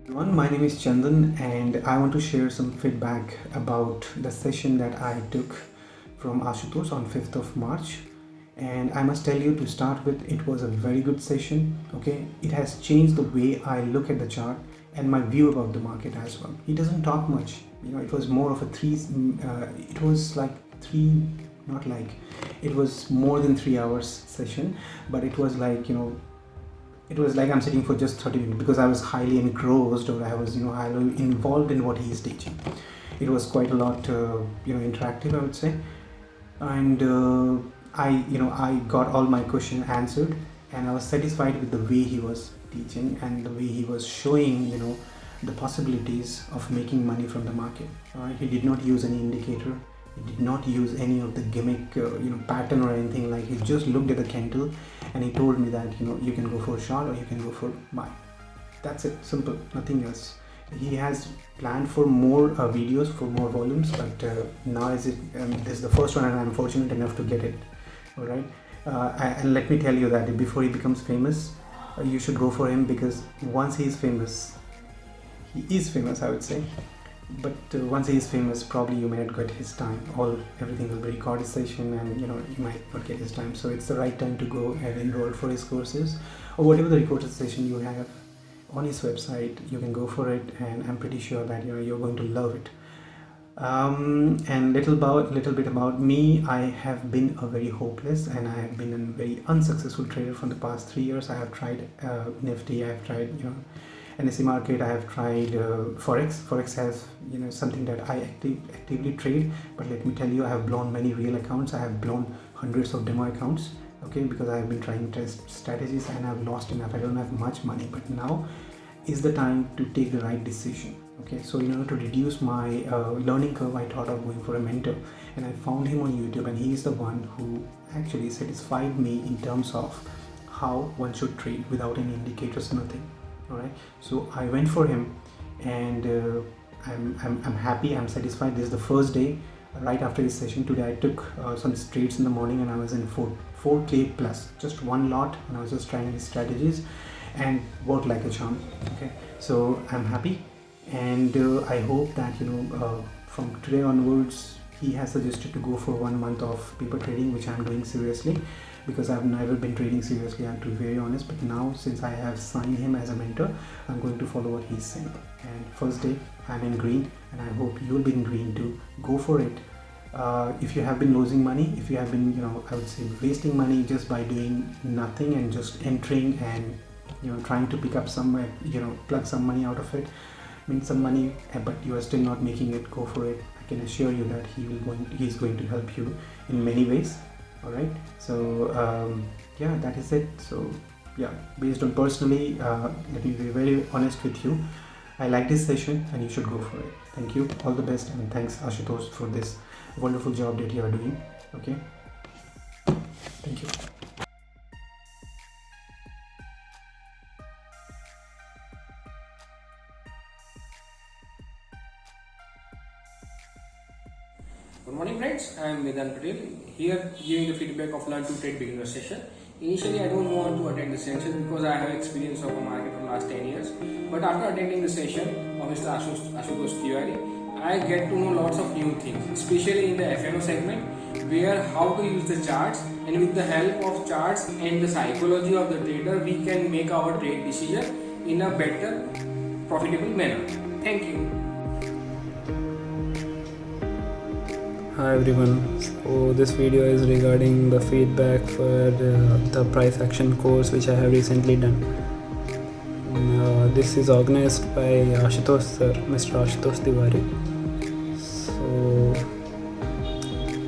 Everyone, my name is Chandan and I want to share some feedback about the session that I took from Ashutosh on 5th of March. And I must tell you, to start with, it was a very good session. Okay, it has changed the way I look at the chart and my view about the market as well. He doesn't talk much, it was more of a it was like three, not like, it was more than 3 hours session, but it was like, it was like I'm sitting for just 30 minutes because I was highly engrossed, or I was highly involved in what he is teaching. It was quite a lot interactive, I would say. And I got all my questions answered, and I was satisfied with the way he was teaching and the way he was showing the possibilities of making money from the market. He did not use any indicator. He did not use any of the gimmick pattern or anything. Like, he just looked at the candle and he told me that you can go for short or you can go for buy. That's it, simple, nothing else. He has planned for more videos, for more volumes, but now this is the first one and I'm fortunate enough to get it. All right. And let me tell you that before he becomes famous, you should go for him, because once he is famous, I would say, but once he is famous, probably you may not get his time. Everything will be recorded session, and you might not get his time. So it's the right time to go and enroll for his courses, or whatever the recorded session you have on his website. You can go for it, and I'm pretty sure that you're going to love it. And little bit about me. I have been a very hopeless and I have been a very unsuccessful trader from the past 3 years. I have tried Nifty, I have tried NSE market, I have tried Forex has something that I actively trade, but let me tell you, I have blown many real accounts. I have blown hundreds of demo accounts, okay, because I have been trying test strategies and I've lost enough. I don't have much money, but now is the time to take the right decision. Okay, so in order to reduce my learning curve, I thought of going for a mentor, and I found him on YouTube, and he is the one who actually satisfied me in terms of how one should trade without any indicators, nothing. All right, so I went for him, and I'm happy, I'm satisfied. This is the first day right after his session. Today I took some trades in the morning, and I was in 4K plus, just one lot, and I was just trying his strategies and worked like a charm. Okay, so I'm happy, and I hope that from today onwards, he has suggested to go for 1 month of paper trading, which I'm doing seriously, because I've never been trading seriously, I have to be very honest. But now, since I have signed him as a mentor, I'm going to follow what he's saying. And first day I'm in green, and I hope you'll be in green too. Go for it. If you have been losing money, if you have been I would say wasting money just by doing nothing and just entering and trying to pick up some plug some money out of it, make some money, but you are still not making it, go for it. I can assure you that he's going to help you in many ways. All right, so yeah, that is it. So yeah, based on personally, let me be very honest with you, I like this session and you should go for it. Thank you, all the best, and thanks Ashutosh for this wonderful job that you are doing. Okay, thank you. Good morning friends, I am Learn2Trade, here giving the feedback of Learn2Trade beginner session. Initially I don't want to attend the session because I have experience of the market for the last 10 years. But after attending the session of Mr. Ashutosh Tiwari, I get to know lots of new things, especially in the FNO segment, where how to use the charts, and with the help of charts and the psychology of the trader, we can make our trade decision in a better, profitable manner. Thank you. Hi everyone, so this video is regarding the feedback for the price action course which I have recently done. This is organized by Ashutosh sir, Mr. Ashutosh Tiwari. So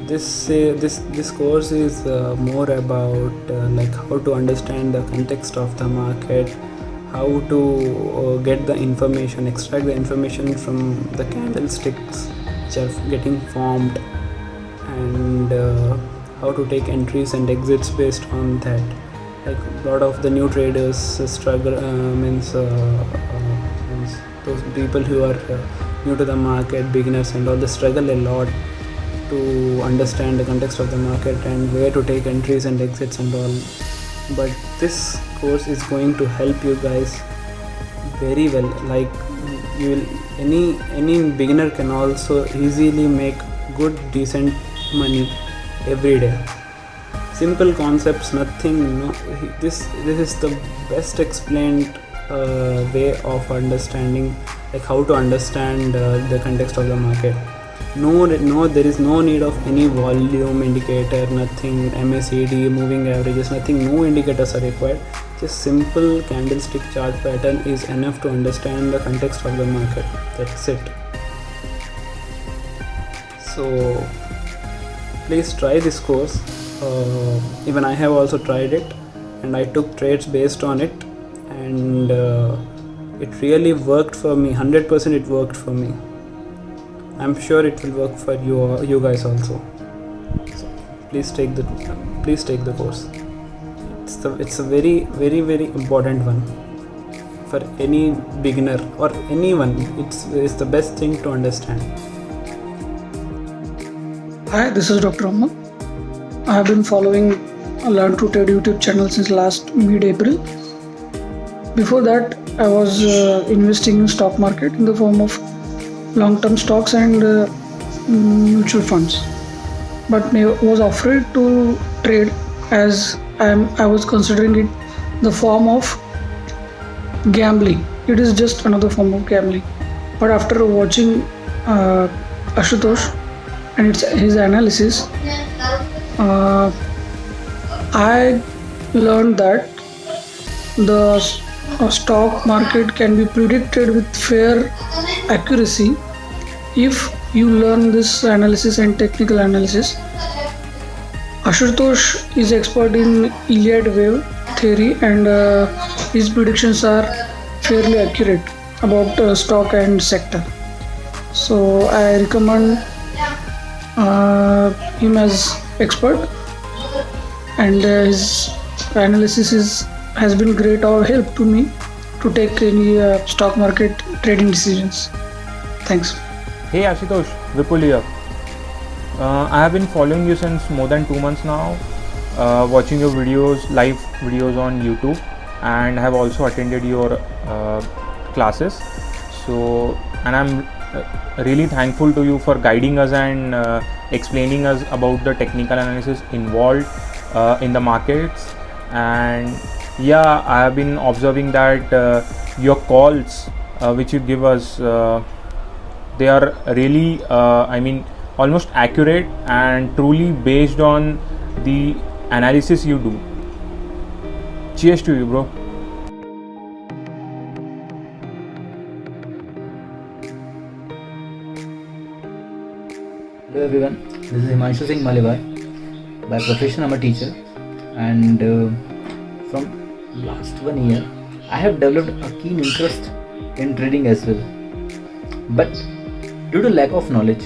this course is more about like how to understand the context of the market, how to get the information, extract the information from the candlesticks which are getting formed, and how to take entries and exits based on that. Like a lot of the new traders struggle, means those people who are new to the market, beginners and all, they struggle a lot to understand the context of the market and where to take entries and exits and all. But this course is going to help you guys very well. Like you will, any beginner can also easily make good decent money every day. Simple concepts, nothing. No, this is the best explained way of understanding, like how to understand the context of the market. No, there is no need of any volume indicator, nothing, MACD, moving averages, nothing. No indicators are required. Just simple candlestick chart pattern is enough to understand the context of the market. That's it. So please try this course. Even I have also tried it, and I took trades based on it, and it really worked for me. 100% it worked for me. I'm sure it will work for you guys also. So please take the course. It's a very, very, very important one for any beginner or anyone. It's the best thing to understand. Hi, this is Dr. Aman. I have been following Learn2Trade YouTube channel since last mid-April. Before that, I was investing in stock market in the form of long-term stocks and mutual funds, but I was afraid to trade as I was considering it the form of gambling. It is just another form of gambling. But after watching Ashutosh and his analysis, I learned that the stock market can be predicted with fair accuracy if you learn this analysis and technical analysis. Ashutosh is expert in Iliad wave theory, and his predictions are fairly accurate about stock and sector. So I recommend him as expert, and his analysis has been great help to me to take any stock market trading decisions. Thanks. Hey Ashutosh, Vipul here. I have been following you since more than 2 months now, watching your live videos on YouTube, and I have also attended your classes. So, and I'm really thankful to you for guiding us and explaining us about the technical analysis involved in the markets. And yeah, I have been observing that your calls which you give us, they are really almost accurate and truly based on the analysis you do. Cheers to you, bro. Hello everyone, this is Himanshu Singh Maliwar. By profession I'm a teacher, and from last 1 year I have developed a keen interest in trading as well. But due to lack of knowledge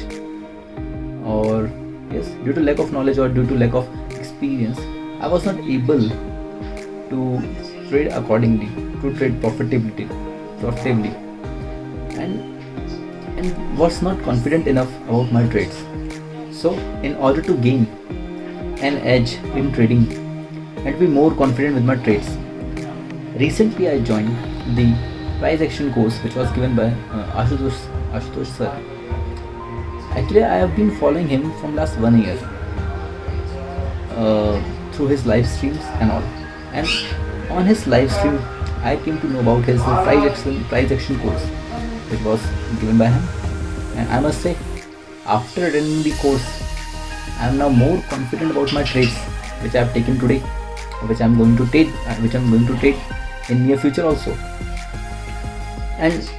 or due to lack of experience, I was not able to trade accordingly, to trade profitably, and was not confident enough about my trades. So in order to gain an edge in trading and be more confident with my trades, recently I joined the price action course which was given by Ashutosh sir. Actually, I have been following him from last 1 year through his live streams and all. And on his live stream, I came to know about his price action course which was given by him. And I must say, after attending the course, I am now more confident about my trades which I have taken today, which I am going to take in near future also. And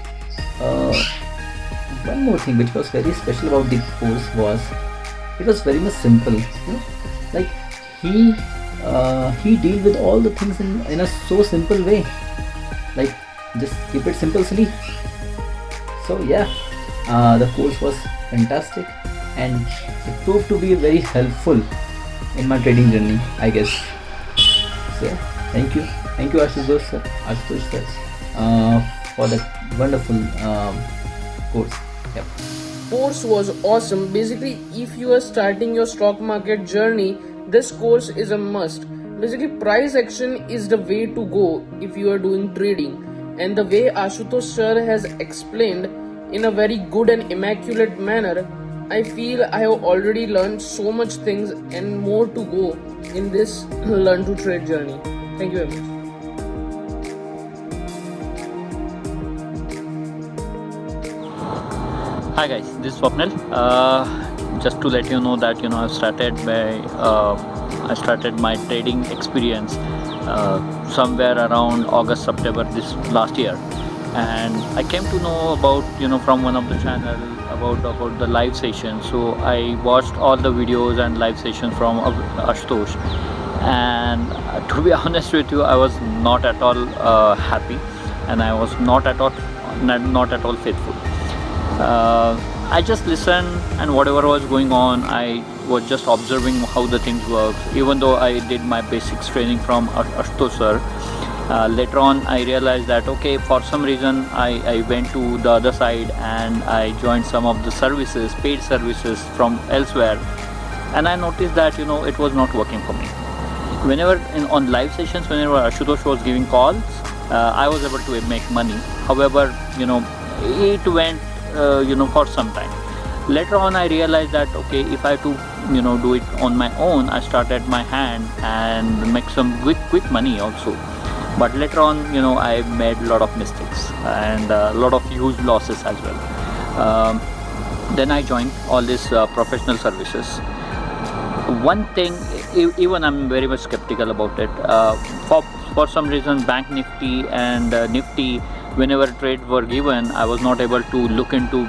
one more thing which was very special about the course was it was very much simple. Like he deal with all the things in a so simple way. Like just keep it simple, silly. So yeah, the course was fantastic and it proved to be very helpful in my trading journey, I guess. So thank you Ashutosh sir, for that wonderful course. Yep. Course was awesome. Basically, if you are starting your stock market journey, this course is a must. Basically, price action is the way to go if you are doing trading. and the way Ashutosh sir has explained in a very good and immaculate manner, I feel I have already learned so much things and more to go in this learn to trade journey. Thank you very much. Hi guys, this is Swapnil. Just to let you know that I started my trading experience somewhere around August September this last year, and I came to know about from one of the channel about the live session. So I watched all the videos and live sessions from Ashutosh, and to be honest with you, I was not at all happy, and I was not at all faithful. I just listened, and whatever was going on, I was just observing how the things work. Even though I did my basics training from Ashutosh sir, later on I realized that okay, for some reason I went to the other side and I joined some of the services, paid services from elsewhere, and I noticed that it was not working for me. Whenever on live sessions, whenever Ashutosh was giving calls, I was able to make money. However, it went for some time. Later on I realized that okay, if I do do it on my own, I started my hand and make some quick money also. But later on I made a lot of mistakes and a lot of huge losses as well. Then I joined all these professional services. One thing, even I'm very much skeptical about it. For some reason, Bank Nifty and Nifty, whenever trades were given, I was not able to look into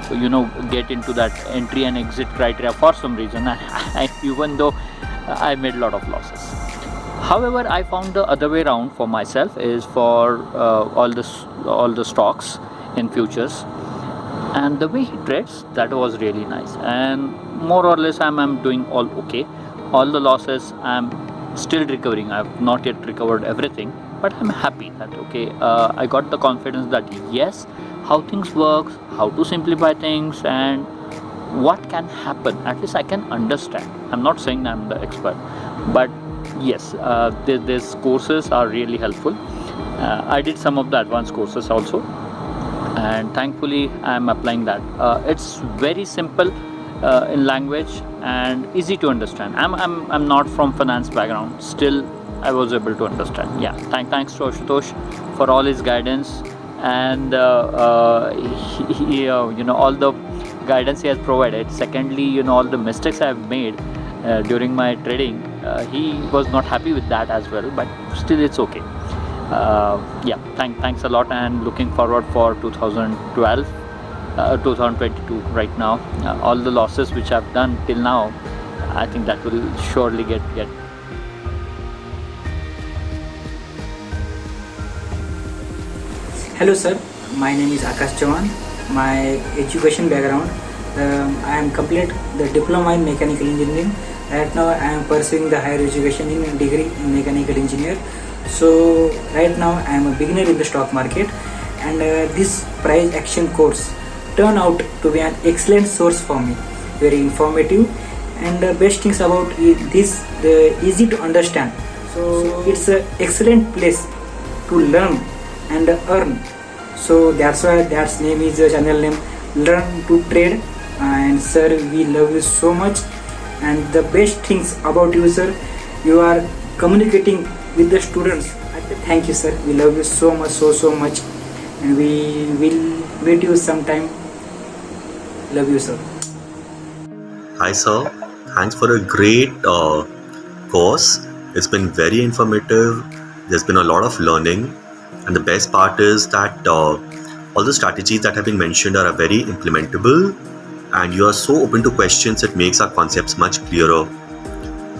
get into that entry and exit criteria for some reason. Even though I made a lot of losses. However, I found the other way around for myself is for all the stocks in futures, and the way he trades, that was really nice, and more or less I'm doing all okay. All the losses I'm still recovering. I've not yet recovered everything, but I'm happy that okay, I got the confidence that yes, how things work, how to simplify things, and what can happen, at least I can understand. I'm not saying I'm the expert, but yes, these courses are really helpful. I did some of the advanced courses also, and thankfully I'm applying that. It's very simple in language and easy to understand. I'm not from finance background, still I was able to understand. Yeah, thanks to Ashutosh for all his guidance, and all the guidance he has provided. Secondly, all the mistakes I have made during my trading, he was not happy with that as well, but still it's okay. Yeah, thanks a lot, and looking forward for 2022 right now. All the losses which I've done till now, I think that will surely get. Hello sir, my name is Akash Chavan. My education background, I am complete the diploma in mechanical engineering. Right now I am pursuing the higher education in degree in mechanical engineer. So right now I am a beginner in the stock market, and this price action course turned out to be an excellent source for me. Very informative, and the best things about this, easy to understand. So it's an excellent place to learn and earn. So that's why that's name is channel name Learn2Trade. And sir, we love you so much, and the best things about you sir, you are communicating with the students. Thank you sir, we love you so much, and we will meet you sometime. Love you sir. Hi sir, thanks for a great course. It's been very informative. There's been a lot of learning, and the best part is that all the strategies that have been mentioned are very implementable, and you are so open to questions. It makes our concepts much clearer.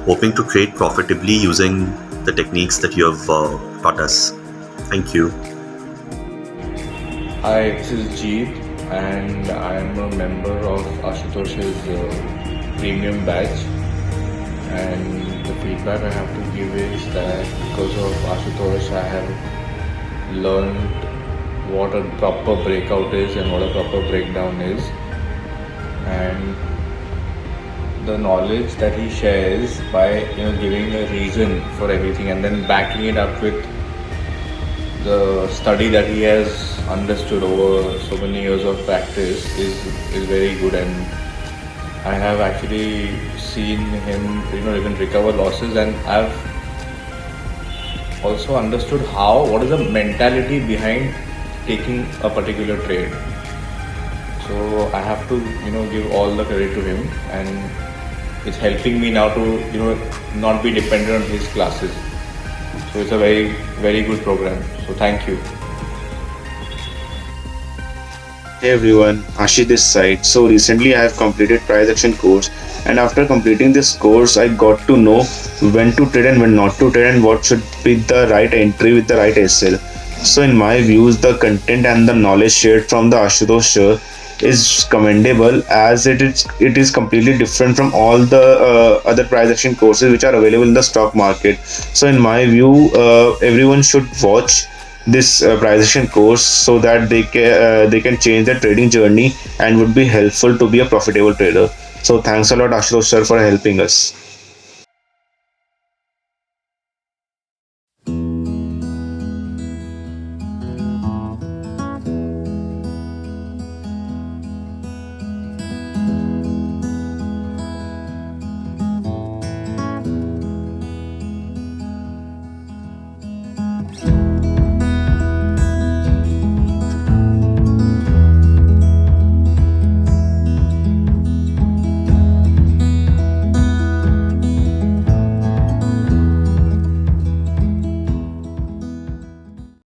Hoping to trade profitably using the techniques that you have taught us. Thank you. Hi, this is Jeet, and I am a member of Ashutosh's premium batch. And the feedback I have to give is that because of Ashutosh, I have learned what a proper breakout is and what a proper breakdown is, and the knowledge that he shares by giving a reason for everything and then backing it up with the study that he has understood over so many years of practice is very good, and I have actually seen him even recover losses, and I've also understood what is the mentality behind taking a particular trade. So I have to give all the credit to him, and it's helping me now to not be dependent on his classes. So it's a very, very good program. So thank you. Hey everyone, Ashi this side. So recently I have completed price action course, and after completing this course I got to know when to trade and when not to trade, and what should be the right entry with the right SL. So in my views, the content and the knowledge shared from the Ashutosh sir is commendable, as it is completely different from all the other price action courses which are available in the stock market. So in my view, everyone should watch this price action course so that they can change their trading journey and would be helpful to be a profitable trader. So thanks a lot Ashutosh sir for helping us.